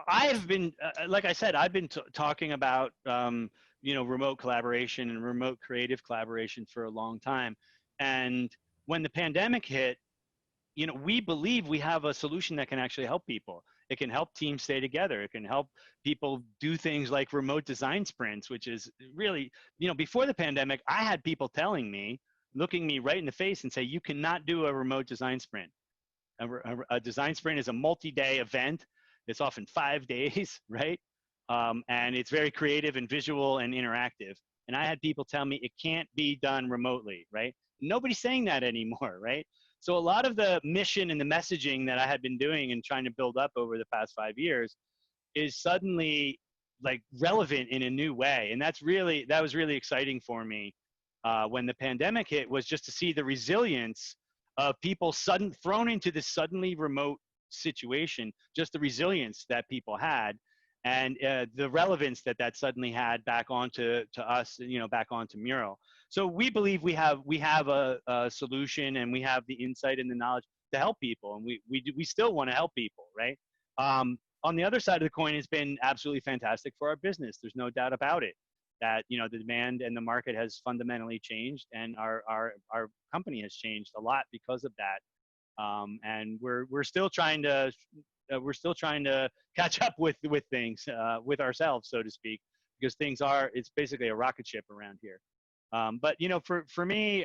I've been, like I said, I've been talking about, remote collaboration and remote creative collaboration for a long time. And when the pandemic hit, we believe we have a solution that can actually help people. It can help teams stay together. It can help people do things like remote design sprints, which is really, before the pandemic, I had people telling me, looking me right in the face and say, you cannot do a remote design sprint. A design sprint is a multi-day event. It's often 5 days, right? And it's very creative and visual and interactive. And I had people tell me it can't be done remotely, right? Nobody's saying that anymore, right? So a lot of the mission and the messaging that I had been doing and trying to build up over the past 5 years is suddenly like relevant in a new way. And that was really exciting for me when the pandemic hit, was just to see the resilience of people thrown into this suddenly remote situation, just the resilience that people had, and the relevance that suddenly had back onto us, back onto Mural. So we believe we have a solution, and we have the insight and the knowledge to help people, and we still want to help people, right? On the other side of the coin, it's been absolutely fantastic for our business. There's no doubt about it that the demand and the market has fundamentally changed, and our company has changed a lot because of that. And we're still trying to catch up with things, with ourselves, so to speak, because it's basically a rocket ship around here. But for me,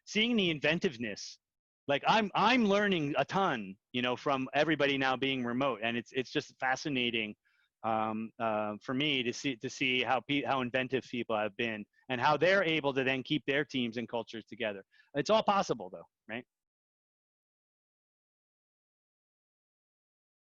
seeing the inventiveness, like I'm learning a ton, from everybody now being remote, and it's just fascinating for me to see how inventive people have been and how they're able to then keep their teams and cultures together. It's all possible, though, right?